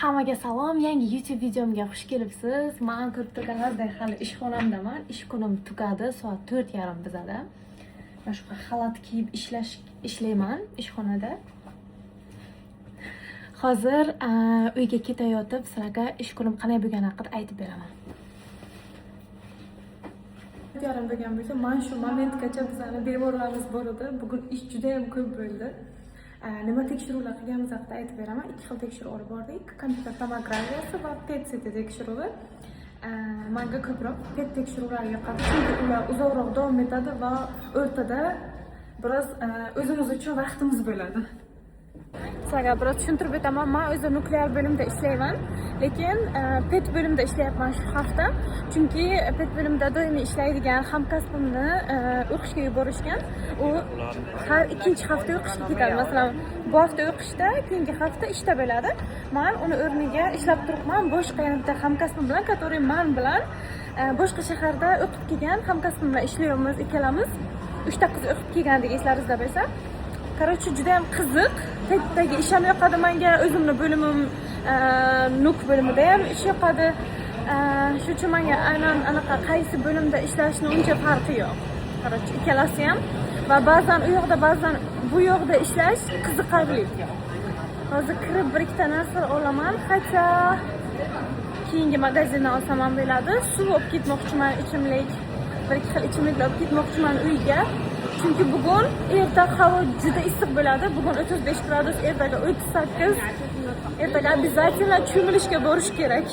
Hammaga salom, yangi YouTube videomga xush kelibsiz. Men ko'rib turganingizdek hali ishxonamdaman. Ish kunim tugadi, soat 4:30 bizada. Men shu xalat kiyib ishlayman ishxonada. Hozir uyga ketayotib sizlarga ish kunim qanday bo'lgani haqida aytib beraman. 4:30 bo'lgan bo'lsa, men shu momentgacha bizlarning bemorlarimiz bor edi. Bugun ish juda ham ko'p bo'ldi. Nima tekshiruvlar qilganimiz haqida aytib beraman. Ikki xil tekshiruv olib bordik. Kompyuter tomografiyasi va PET-CT tekshiruvi. Menga ko'proq PET tekshiruvlari yoqadi, chunki ular uzoqroq davom etadi va o'rtada biroz o'zimiz uchun vaqtimiz bo'ladi. Sizlarga biroz tushuntirib o'taman. Men o'zim nuklear bo'limda ishlayman, lekin PET bo'limda ishlayapman shu hafta. Chunki PET bo'limda doimiy ishlaydigan hamkasbimni o'qishga yuborishgan. U har ikkinchi hafta o'qishga ketadi. Masalan, bu hafta o'qishda, keyingi hafta ishda bo'ladi. Men uni o'rniga ishlab turibman. Boshqa yana hamkasbim bilan, который men bilan boshqa shaharda o'qib kelgan hamkasbim bilan ishlaymiz ikkalamiz. 3 ta qiz o'qib kelgandik, eslaringizda bo'lsa. Короче, juda ham qiziq. Petdagi ish ham yoqadi menga, o'zimning bo'limim nuk bo'limida ham ish yoqadi. Shuning uchun menga aynan anaqa qaysi bo'limda ishlashning uncha farqi yo'q. Короче, ikkalasi ham va ba'zan u yoqda, ba'zan bu yoqda ishlash qiziqarli. Hozir kirib bir ikkita narsa olaman, hatto keyingi magazindan olsam ham bo'ladi. Suv olib ketmoqchiman, ichimlik, bir ikki xil ichimliklar olib ketmoqchiman uyga. Chunki bugun erta havo juda issiq bo'ladi. Bugun 35 gradus, ertaga 38. Ertaga обязательно cho'milishga borish kerak.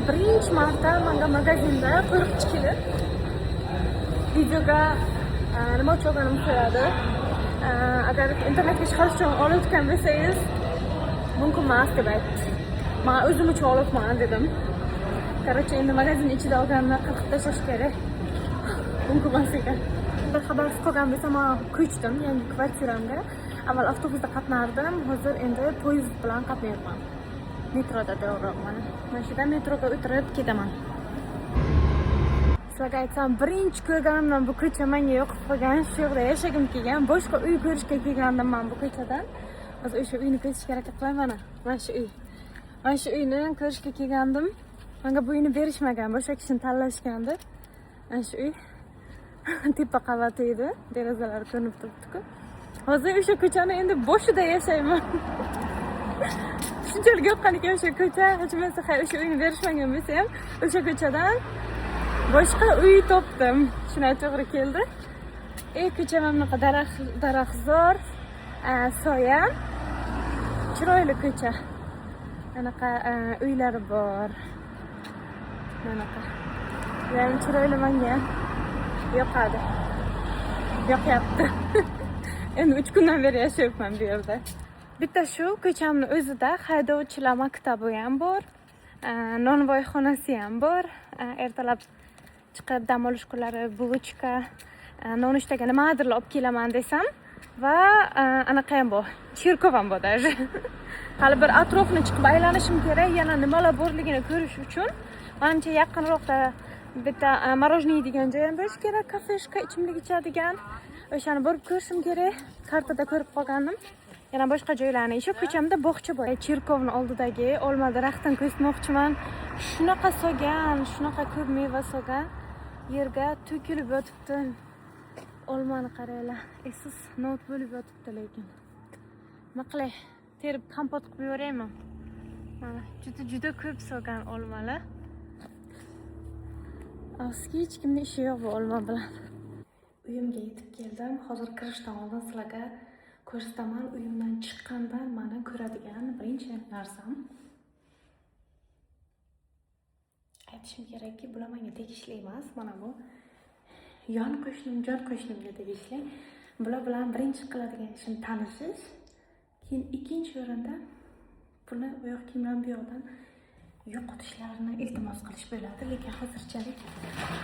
Birinchi marta menga magazinda qo'riqchi kelib videoga nima uchun qo'yadi. Agar internetga chiqarish uchun olayotgan bo'lsangiz, mumkin emas deb aytdi. Men o'zim uchun olyapman dedim. Короче, endi magazin ichida olganimni qirqib tashlash kerak. Mumkin emas ekan. Xabar qilgan bo'lsam, men ko'chdim yangi kvartiramga. Avval avtobusda qatnardim, hozir endi poyezd bilan qatnayapman. Metroda davroqman. Mana shu yerda metroga o'tirib ketaman. Sizlarga aytsam, birinchi ko'rganimdan bu ko'cha menga yoqib qolgan, shu yerda yashagim kelgan. Boshqa uy ko'rishga kelgandim men bu ko'chadan. Hozir o'sha uyni ko'rishga harakat qilaman. Mana shu uy. Mana shu uyni ko'rishga kelgandim. Menga bu uyni berishmagan, boshqa kishini tanlashgandi. Mana shu uy tepa qavati edi, derazalari ko'rinib turibdi-ku. Hozir o'sha ko'chani endi boshida yashayman. Shunchalik yoqqan ekan o'sha ko'cha, hech bo'lmasa o'sha uyni berishmagan bo'lsa ham, o'sha ko'chadan boshqa uy topdim. Shunday to'g'ri keldi. Ko'cha mana bunaqa daraxtzor, soya, chiroyli ko'cha. Anaqa uylari bor. Manaqa. Yani chiroyli menga yoqadi. Yoqyapti. Endi 3 kundan beri yashayapman bu yerda. Bitta shu ko'chamning o'zida haydovchilar maktabi ham bor, nonvoyxonasi ham bor. Ertalab chiqib dam olish kunlari bulochka, nonushtaga nimadir olib kelaman desam va anaqa ham bor. Cherkov ham bor даже. Hali bir atrofni chiqib aylanishim kerak, yana nimalar borligini ko'rish uchun. Menimcha yaqinroqda bitta morojniy degan joy ham bo'lishi kerak, kafeshka, ichimlik ichadigan. O'shani borib ko'rishim kerak. Kartada ko'rib qolgandim. Yana boshqa joylarni, o'sha ko'chamda bog'cha bor. Cherkovning oldidagi olma daraxtdan ko'smoqchiman. Shunaqa so'gan, shunaqa ko'p meva so'gan. Yerga to'kilib yotibdi. Olmani qaranglar. Esiz not bo'lib yotibdi lekin. Nima qilay? Terib kompot qilib yuboraymi? Mana juda ko'p so'gan olmalar. Afsuski hech kimning ishi yo'q bu olma bilan. Uyimga yetib keldim. Hozir kirishdan oldin sizlarga ko'rsataman. Uyimdan chiqqanda meni ko'radigan birinchi narsam. Aytishim kerakki, bular menga tegishli emas. Mana bu yon qo'shnim, jon qo'shnimga tegishli. Bular bilan birinchi qiladigan ishim tanishish. Keyin ikkinchi o'rinda buni bu yoq kiyimlarni bu yoqdan yo'qotishlarini iltimos qilish bo'ladi, lekin hozirchalik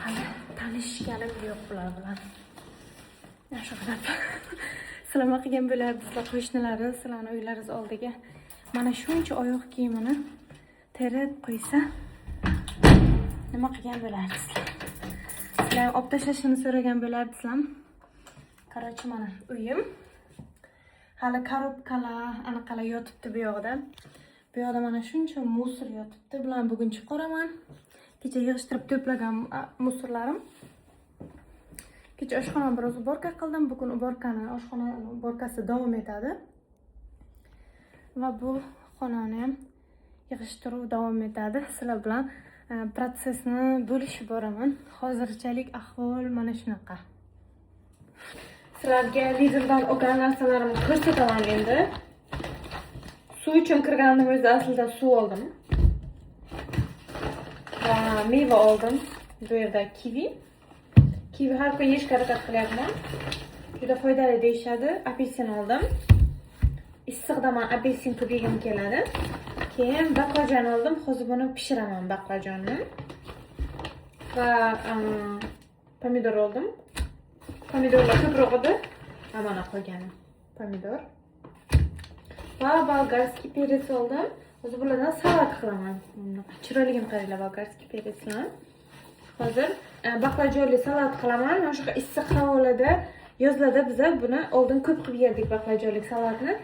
hali tanishganim yo'q bular bilan. Shu qadar. Salom qilgan bo'lardingizlar qo'shnilari, sizlarning uylaringiz oldiga mana shuncha oyoq kiyimini terib qo'ysa, nima qilgan bo'lardingizlar? Sizlar olib tashlashini so'ragan bo'lardingizlar. Qarorchi, mana uyim. Hali korobkalar, anaqalar yotibdi bu yoqda. Bu yoqda mana shuncha musor yotibdi. Bularni bugun chiqaraman. Kecha yig'ishtirib to'plagan musorlarim. Kecha oshxonani biroz uborka qildim. Bugun oshxona uborkasi davom etadi. Va bu xonani ham yig'ishtiruv davom etadi. Sizlar bilan protsessni bo'lishib boraman. Hozirchalik ahvol mana shunaqa. Sizlarga Lidldan olgan narsalarimni ko'rsataman endi. Suv uchun kirganim o'zi aslida suv oldim. Va meva oldim. Bu yerda kivi. Kivi har kun yeyishga harakat qilyapman. Juda foydali deyishadi. Apelsin oldim. Issiqda men apelsin ko'p yegim keladi. Keyin baqlajon oldim. Hozir buni pishiraman baqlajonni. Va pomidor oldim. Pomidorlar ko'proq edi. Mana qolgani pomidor. Va bolgarskiy perets oldim. Hozir bulardan salat qilaman. Chiroyligini qaranglar bolgarskiy peretslar. Hozir baqlajonli salat qilaman. Mana shu issiq havoda yozlarda biz buni oldin ko'p qilib yerdik baqlajonli salatni.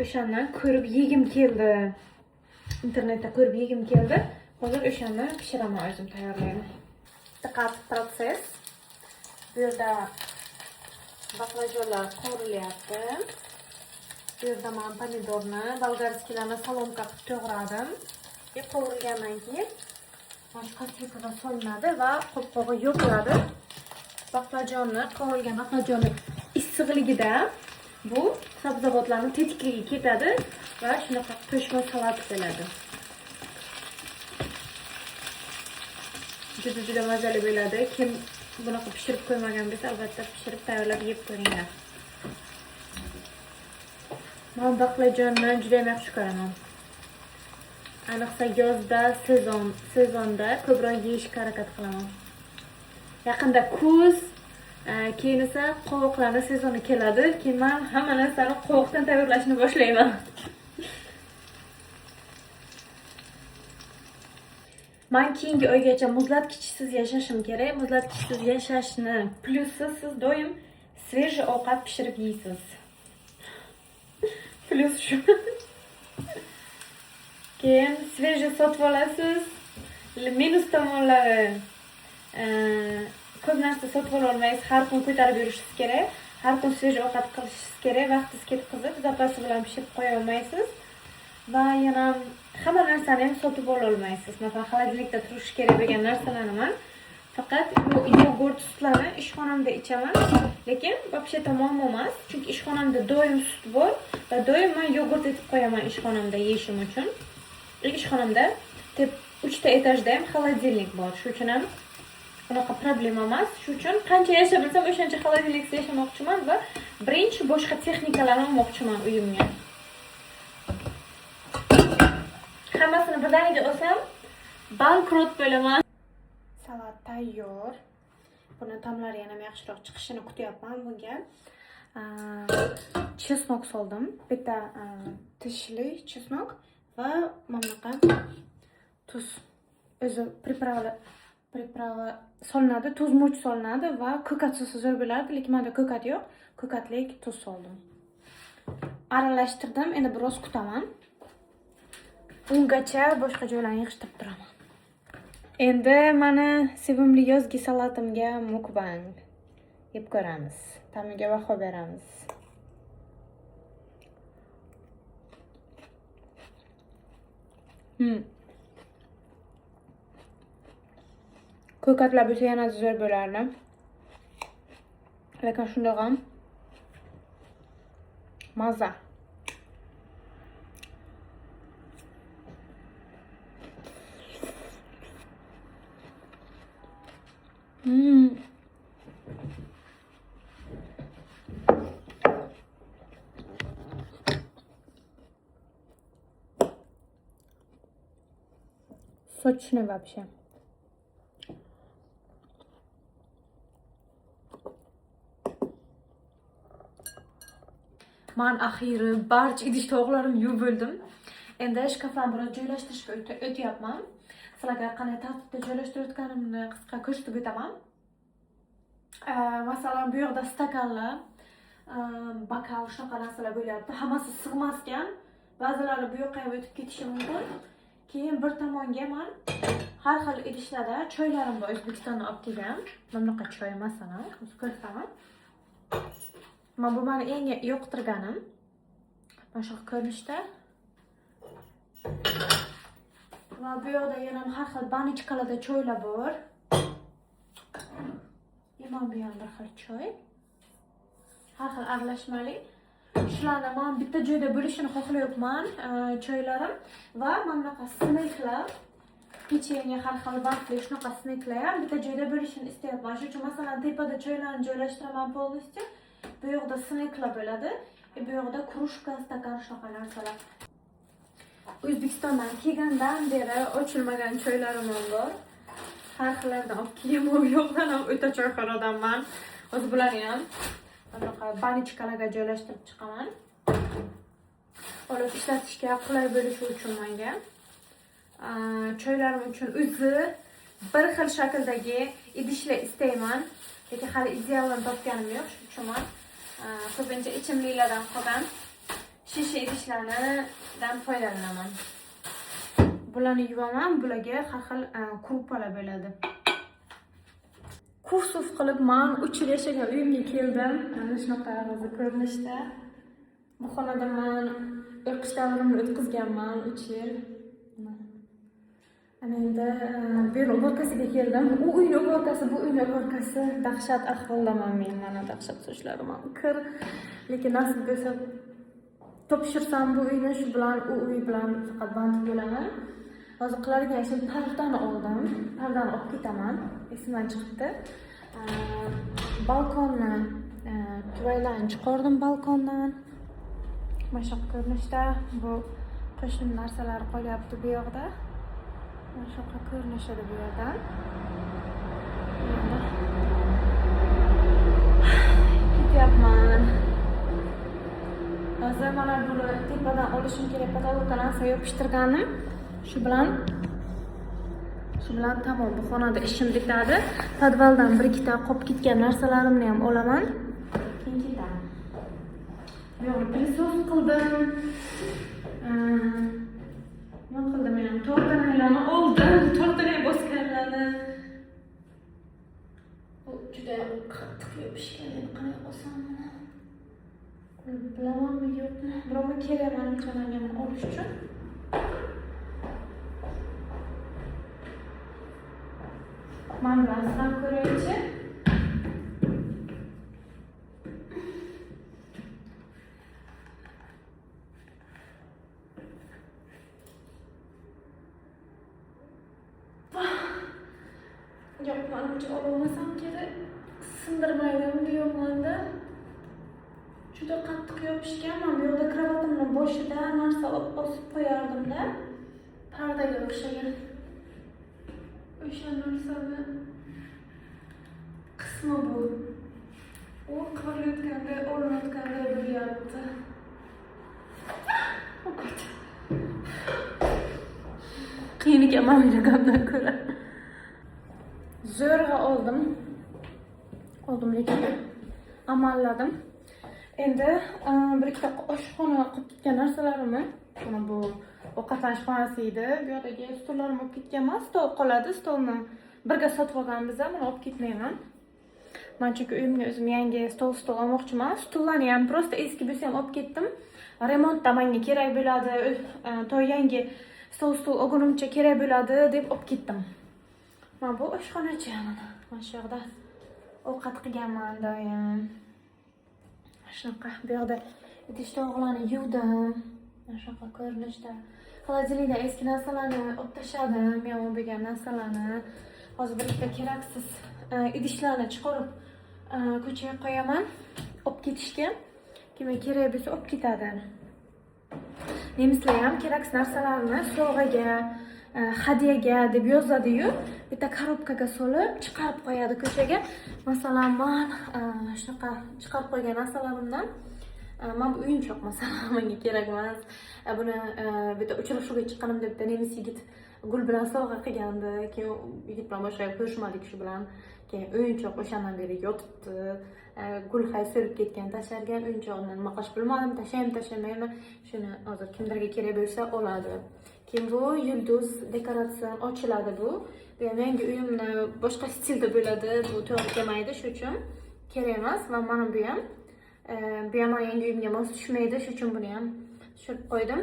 O'shandan ko'rib yegim keldi. İnternetda ko'rib yegim keldi. Hozir o'shani pishiraman, o'zim tayyorlayman. Diqqat, proses. Bu yerda baqlajonlar qovurilyapti. Bu yerda men pomidorni, bolgarskiylarni salomka qilib to'g'radim. Qovurilgandan keyin mana shu kastrokaga solinadi va qopqog'i yo'qiladi. Baqlajonni, qovurilgan baqlajonni issiqligida bu sabzavotlarning tetikligi ketadi va shunaqa qo'shma salat bo'ladi. Juda mazali bo'ladi. Kim bunaqa pishirib qo'ymagan bo'lsa, albatta pishirib tayyorlab yeb ko'ringlar. Men baqlajonni juda yaxshi ko'raman. Ayniqsa yozda, sezonda ko'proq yeyishga harakat qilaman. Yaqinda kuz, keyin esa qovoqlarning sezoni keladi. Keyin men hamma narsani qovoqdan tayyorlashni boshlayman. Men keyingi oygacha muzlatgichsiz yashashim kerak. Muzlatgichsiz yashashni plyusi siz doim svejiy ovqat pishirib yeysiz. Plyus shu. Keyin svejiy sotib olasiz. Minus tomonlari ko'p narsa sotib olmaysiz. Har kun ko'tarib yurishingiz kerak. Har kun svejiy ovqat qilishingiz kerak. Vaqtingiz ketib zapasi bilan pishirib qo'ya olmaysiz. Va yana hamma narsani ham sotib olmaysiz. Masalan, xolodilnikda turishi kerak bo'lgan narsalarni men faqat yogurt sutlarni ishxonamda ichaman. Lekin вообще-то muammo emas, chunki ishxonamda doim sut bor va doim men yogurt etib qo'yaman ishxonamda yeyishim uchun. Ishxonamda 3 ta etajda ham xolodilnik bor. Shuning uchun ham unaqa problema emas. Shuning uchun qancha yashab bilsam o'shancha xolodilnikda yashamoqchiman va birinchi boshqa texnikalarni olmoqchiman uyimga. Hammasini birdaniga olsam bankrot bo'laman. Salat tayyor. Buni ta'mlari yana yaxshiroq chiqishini kutyapman bunga. Chesnok soldim. Bitta tishli chesnok va mamlaqa tuz. O'zi priprava solinadi, tuz murch solinadi va ko'katsiz zo'r bo'ladi, lekin menda ko'kat yo'q. Ko'katlik tuz soldim. Aralashtirdim, endi biroz kutaman. Ungacha boshqa joylarni yig'ishtirib turaman. Endi mana sevimli yozgi salatimga mukbang yeb ko'ramiz. Ta'miga baho beramiz. Ko'katlar bo'lsa yana zo'r bo'lardi. Lekin shundoq ham maza. Сочный вообще. Men axiri barcha idish-tovoqlarimni yuvib bo'ldim. Endi shkaflarni biroz joylashtirishga o'tyapman. Sizlarga qanday tartibda joylashtirayotganimni qisqa ko'rsatib o'taman. Masalan, bu yerda stakanlar, bokal shunaqa narsalar bo'lyapti. Hammasi sig'masgan. ba'zilari bu yoqqa ham o'tib ketishi mumkin. Keyin bir tomonga men har xil idishlarda choylarim bor, O'zbekistondan olib kelgan. Mana bunaqa choy masalan, o'zi ko'rsataman. Men bu meni eng yoqtirganim. Mana shu ko'rinishda. Va bu yoqda yana har xil banichkalarda choylar bor. Mana bu ham bir xil choy. Har xil aralashmali. Shularni men bitta joyda bo'lishini xohlayapman, choylarim va mana bunaqa snacklar, pechenye, har xil vaqtli shunaqa snacklar ham bitta joyda bo'lishini istayapman. Shuning uchun masalan tepada choylarni joylashtiraman polностью. Bu yoqda snacklar bo'ladi, bu yoqda krужка, stakan shunaqa narsalar. O'zbekistondan kelgandan beri ochilmagan choylarim bor. Har xillardan olib kelgan, bu yoqdan ham o'ta choyxonadanman. O'zi bularni ham bunaqa banichkalarga joylashtirib chiqaman. Olib ishlatishga qulay bo'lishi uchun menga. Choylarim uchun o'zi bir xil shakldagi idishlar istayman. Lekin hali idealini topganim yo'q, shuning uchun men ko'pincha ichimliklardan qolgan shisha idishlardan foydalanaman. Bularni yuvaman, bularga har xil krupalar bo'ladi. Kursov qilib men 3 yil yashagan uyimga keldim. Mana shunaqa ko'rinishda. Bu xonada men o'qish davrimni o'tkazganman 3 yil. Ana endi bu yil uborkasiga keldim. U uyni uborkasi, bu uyni uborkasi dahshat ahvoldaman men. Mana dahshat sochlarim ham kir. Lekin nasib bo'lsa topshirsam bu uyni shu bilan u uy bilan faqat band bo'laman. Hozir qiladigan ishim pardani oldim. Pardani olib ketaman. Esimdan chiqibdi. Balkonni tuvaylarni chiqardim balkondan. Mana shu ko'rinishda bu qo'shni narsalar qolyapti bu yoqda. Mana shu ko'rinishida bu yerdan. Ketyapman. Hozir mana buni tepadan olishim kerak, patologga narsa yopishtirganim. Shu bilan tamom, bu xonada ishim bitadi. Podvaldan bir ikkita qolib ketgan narsalarimni ham olaman. Keyin ketaman. Bu yerni pilisos qildim. Nima qildim men? Tortlarni oldim. Tortlarni bosganlarni. Bu juda qattiq yopishgan. Qanday olsam buni? Bilamanmi yo'qmi? Birovga kerak menimcha olish uchun. Ben birazdan ko'raychi. Yo'q, menimcha olmasam kerak. Sindirmaydim bu yo'qmanda. Juda qattiq yopishgan. Men bu yerda kravatimni boshida narsa osib qo'yardim-da. Pardaga o'xshagan. O'sha narsani qismi bu. U qilayotganda, o'rnatganda bo'lyapti. Qiyin ekan men o'ylagandan ko'ra. Zo'rg'a oldim lekin amalladim. Endi bir ikkita oshxona qilib ketgan narsalarimni, mana bu ovqatlanish xonasi edi. Bu yerdagi stollarim olib ketgan emas, stol qoladi. Stolni birga sotib olganmiz, buni olib ketmayman. Men chunki uyimga o'zim yangi stol olmoqchiman. Stullarni ham prosta eski bo'lsa ham olib ketdim. Remontda menga kerak bo'ladi, to yangi stol olgunimcha kerak bo'ladi deb olib ketdim. Mana bu oshxonachi mana shu yerda ovqat qilganman doim. Shunaqa bu yerda idish tovoqlarni yuvdim. Mana shunaqa ko'rinishda. Xolodilnikdan eski narsalarni olib tashladim, yomon bo'lgan narsalarni. Hozir bir ikkita keraksiz idishlarni chiqarib ko'chaga qo'yaman, olib ketishga. Kimga kerak bo'lsa olib ketadi. Nemislar ham keraksiz narsalarni sovg'aga, hadyaga deb yozadi-yu, bitta korobkaga solib chiqarib qo'yadi ko'chaga. Masalan, men shunaqa chiqarib qo'ygan narsalarimdan Men bu o'yinchoq masalan menga kerak emas. Buni bitta uchrashuvga chiqqanimda bitta nemis yigit gul bilan sovg'a qilgandi. Keyin yigit bilan boshqa ko'rishmadik shu bilan. Keyin o'yinchoq o'shandan beri yotibdi. Gul hay so'rib ketgan, tashlagan o'yinchoqni nima qilish bilmadim, tashlamayman. Shuni hozir kimlarga kerak bo'lsa oladi. Keyin bu yulduz dekoratsiya ochiladi bu. Bu ham yangi uyimni boshqa stilda bo'ladi. Bu to'g'ri kelmaydi, shuning uchun kerak emas. Va mana bu ham yangi uyimga mos tushmaydi, shuning uchun buni ham tushirib qo'ydim.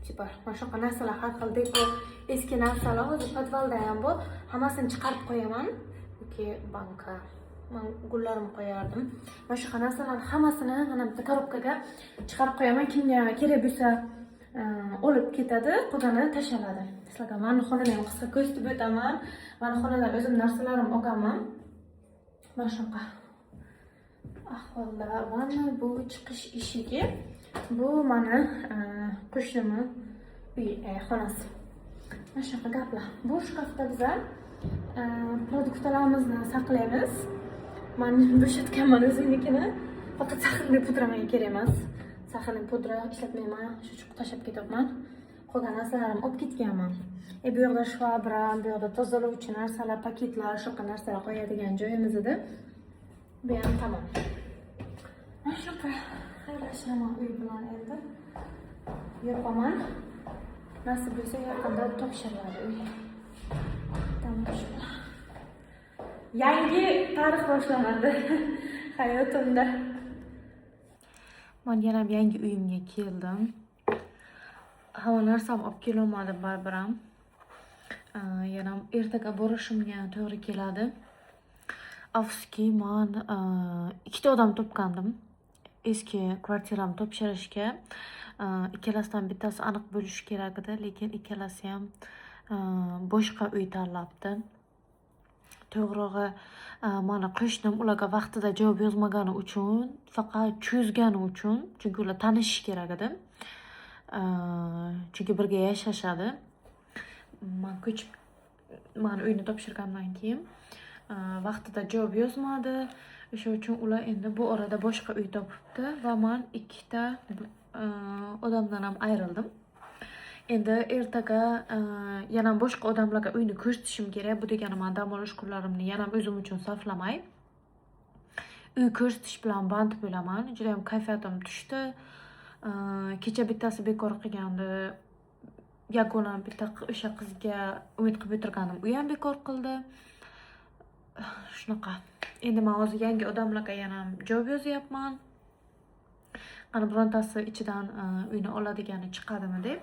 Super. Mana shunaqa narsalar har xil dekor, eski narsalar hozir podvalda ham bu. Hammasini chiqarib qo'yaman. Yoki banka. Men gullarimni qo'yardim. Mana shu narsalarning hammasini mana bitta korobkaga chiqarib qo'yaman. Kimga kerak bo'lsa olib ketadi, qolgani tashladi. Sizlarga meni xonani ham qisqa ko'rsatib o'taman. Meni xonadan o'zim narsalarimni olganman. Mana shunaqa ahvolda. Mana bu chiqish eshigi. Bu meni qo'shnimni uyi, xonasi. Mana shunaqa gaplar. Bu shkafda biz produktlarimizni saqlaymiz. Men bo'shatganman o'zimnikini. Faqat saxarli pudra menga kerak emas. Saxarli pudra ishlatmayman, shu chiqib tashlab ketyapman. Qolgan narsalarimni olib ketganman. Bu yoqda shvabra, bu yoqda tozalovchi narsalar, paketlar, shunaqa narsalar qo'yadigan joyimiz edi. Bu ham tamom. Mana shunaqa xayrlashaman uy bilan endi. Yopaman. Nasib bo'lsa yaqinda topshiriladi uy. Tamom shu. Yangi tarix boshlanadi hayotimda. Men yana yangi uyimga keldim. Hamma narsamni olib kelolmadim baribir ham. Yana ertaga borishimga to'g'ri keladi. Afsuski, men ikkita odam topgandim. Eski kvartiramni topshirishga. Ikkalasidan bittasi aniq bo'lishi kerak edi, lekin ikkalasi ham boshqa uy tanlabdi. To'g'rirog'i, mana qo'shnim ularga vaqtida javob yozmagani uchun, faqat cho'zgani uchun, chunki ular tanishish kerak edi. Chunki birga yashashadi. Men uyni topshirgandan keyin vaqtida javob yozmadi. O'sha uchun ular endi bu orada boshqa uy topibdi va men ikkita odamdan ham ayrildim. Endi ertaga yana boshqa odamlarga uyni ko'rsatishim kerak. Bu degani men dam olish kunlarimni yana o'zim uchun sarflamay uy ko'rsatish bilan band bo'laman. Juda ham kayfiyatim tushdi. Kecha bittasi bekor qilgandi. Yagona bitta o'sha qizga umid qilib o'tirganim u ham bekor qildi. Shunaqa. Endi men hozir yangi odamlarga yana javob yozyapman. Qani birontasi ichidan uyni oladigani chiqadimi deb.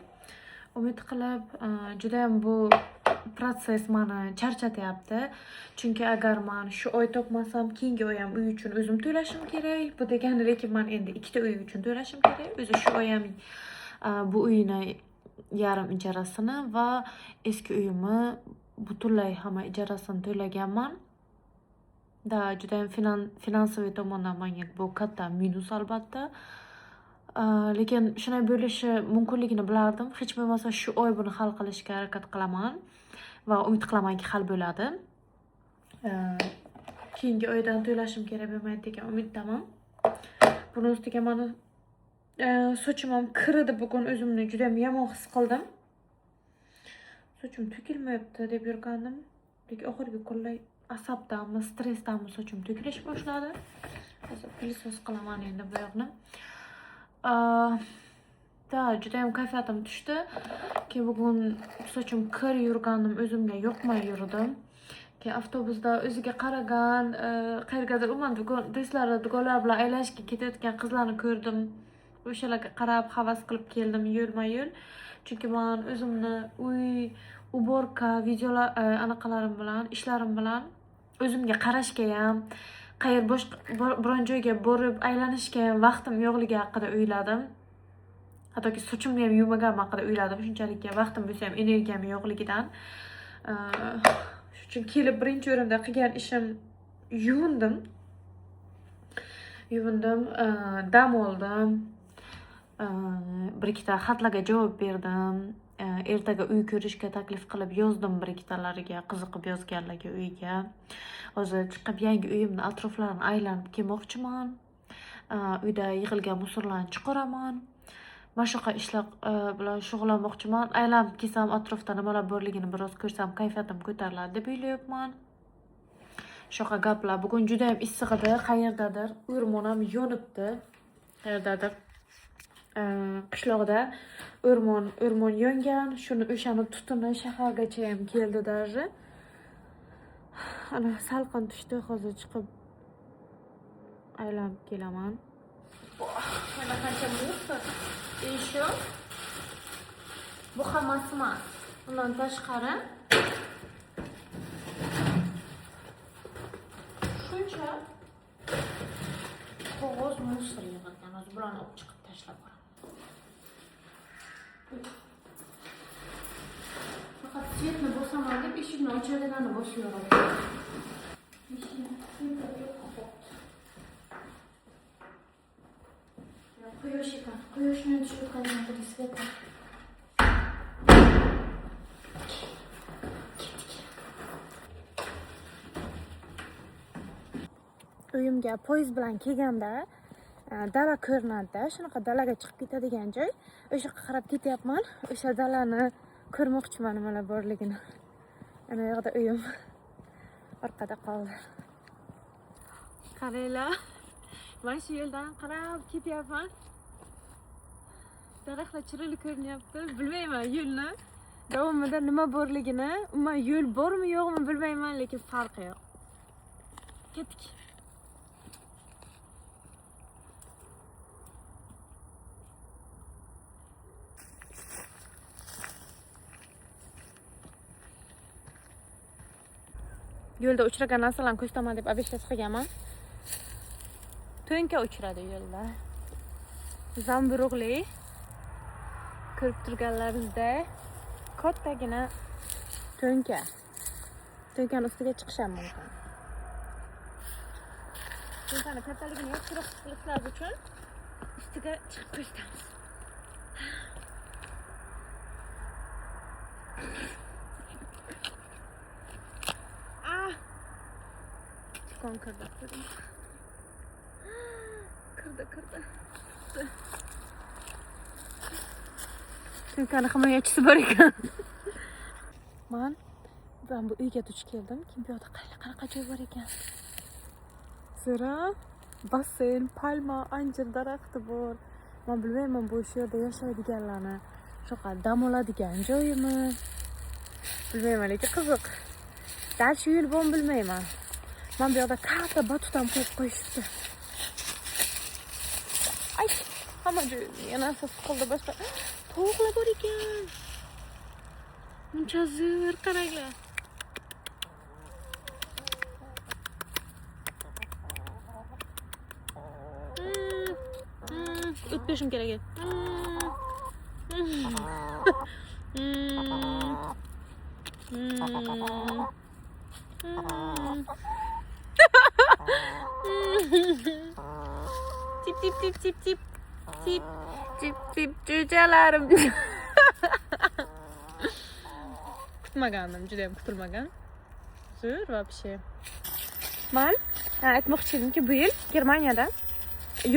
Umid qilib, juda ham bu proses meni charchatyapti. Chunki agar men shu oy topmasam, keyingi oy ham uy uchun o'zim to'lashim kerak. Bu degani lekin men endi ikkita uy uchun to'lashim kerak. O'zi shu oy ham bu uyni yarim ijarasini va eski uyimni butunlay hamma ijarasini to'laganman. Juda ham finansiy tomondan menga bu katta minus albatta. Lekin shunday bo'lishi mumkinligini bilardim. Hech bo'lmasa shu oy buni hal qilishga harakat qilaman va umid qilamanki hal bo'ladi. Keyingi oydan to'lashim kerak bo'lmaydi degan umiddaman. Buni ustiga meni sochim ham kiridi bugun, o'zimni juda ham yomon his qildim. Sochim to'kilmayapti deb yurgandim. Lekin oxirgi kunlar asabdanmi, stressdanmi sochim to'kilish boshladi. Hozir pilisos qilaman endi bu yoqni. Juda ham kayfiyatim tushdi. Keyin bugun sochim kir yurgandim, o'zimga yoqmay yurdim. Keyin avtobusda o'ziga qaragan, qayergadir umuman do'stlar bilan aylashga ketayotgan qizlarni ko'rdim. O'shalarga qarab havas qilib keldim yo'lma-yo'l. Chunki men o'zimni uy, uborka, videolar anaqalarim bilan, ishlarim bilan o'zimga qarashga ham, biron joyga borib aylanishga ham vaqtim yo'qligi haqida o'yladim. Hattoki sochimni ham yuvmaganim haqida o'yladim. Shunchalik vaqtim bo'lsa ham energiyam yo'qligidan. Shuning uchun kelib birinchi o'rinda qilgan ishim yuvindim, dam oldim. Bir ikkita xatlarga javob berdim. Ertaga uy ko'rishga taklif qilib yozdim bir ikkitalariga, qiziqib yozganlarga uyga. Hozir chiqib yangi uyimni atroflarini aylanib kelmoqchiman. uyda yig'ilgan musorlarni chiqaraman. Mana shunaqa ishlar bilan shug'ullanmoqchiman. Aylanib kelsam, atrofda nimalar borligini biroz ko'rsam, kayfiyatim ko'tariladi deb o'ylayapman. Shunaqa gaplar. Bugun juda ham issiq edi, qayerdadir o'rmon ham yonibdi. Qayerdadir qishloqda o'rmon yongan. O'shani tutuni shahargacha ham keldi даже. Ana salqin tushdi, hozir chiqib aylanib kelaman. Mana qancha musor. Еще bu hammasi emas. Undan tashqari shuncha qog'oz musor yig'ilgan. Hozir bularni olib chiqib tashlab boraman. Faqat svetni bosaman deb eshikni ochadiganini bosib yuboraman. Quyosh ekan. Quyoshni tushirgandan keyin svet. Uyimga poyezd bilan kelganda dala ko'rinadi. Shunaqa dalaga chiqib ketadigan joy. O'sha yoqqa qarab ketyapman. O'sha dalani ko'rmoqchiman nimalar borligini. Ana yoqda uyim. Orqada qoldi. Qaranglar. Mana shu yo'ldan qarab ketyapman. Daraxtlar chiroyli ko'rinyapti. Bilmayman yo'lni davomida nima borligini. Umuman yo'l bormi yo'qmi bilmayman, lekin farqi yo'q. Ketdik. Yo'lda uchragan narsalarni ko'rsataman deb obeshlas qilganman. To'nka uchradi yo'lda. Zamburug'li. Ko'rib turganlaringizday kattagina to'nka. To'nkani ustiga chiqishim mumkin. To'nkani kattaligini yaxshiroq qilishlari uchun ustiga chiqib ko'rsatamiz. Kirdi. To'nkani himoyachisi bor ekan. Men bu uyga duch keldim. Kim bu yoqda qanaqa joy bor ekan? Zira basseyn, palma, anjir daraxti bor. Men bilmayman bu yerda yashaydiganlarni shunaqa dam oladigan joyimi? Bilmayman, lekin qiziq. Dal shu yo'l bormi bilmayman. Men bu yoqda katta batut ham qo'yib qo'yishibdi. Ay, hamma joy yana siqildi boshqa. Tovuqlar bor ekan. Buncha zo'r qaranglar. O'tpeshim kerak edi. Tip tip tip tip tip tip tip tip jo'jalarim. Kutmagandim, juda ham kutilmagan. Zo'r вообще. Men aytmoqchi edimki, bu yil Germaniyada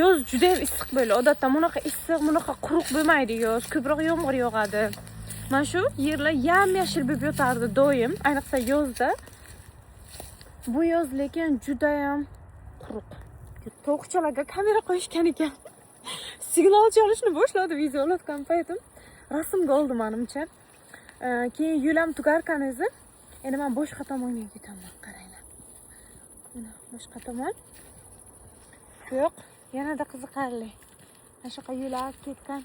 yoz juda ham issiq bo'ladi. Odatda bunaqa issiq, bunaqa quruq bo'lmaydi yoz. Ko'proq yomg'ir yog'adi. Mana shu yerlar yam-yashil bo'lib yotardi doim, ayniqsa yozda. Bu yoz lekin juda ham quruq. Tovuqchalarga kamera qo'yishgan ekan. Signal chalishni boshladi video olayotgan paytim. Rasmga oldim menimcha. Keyin yo'lam tugarkan edi. Endi men boshqa tomonga ketaman, qaranglar. Mana boshqa tomon. Yo'q, yanada qiziqarli. Mana shu yoqqa yo'lab ketgan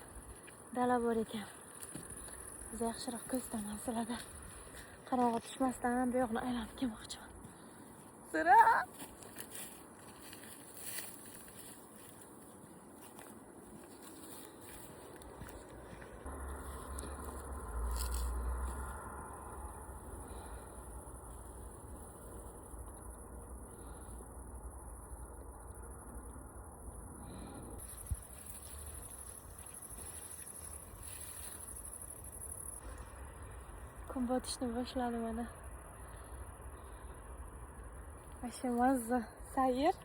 dala bor ekan. Biz yaxshiroq ko'rsataman sizlarga. Qarong'i tushmasdan bu yoqni aylanib kelmoqchiman. Sira! Kun botishni boshladi mana. Asha mazza sayr.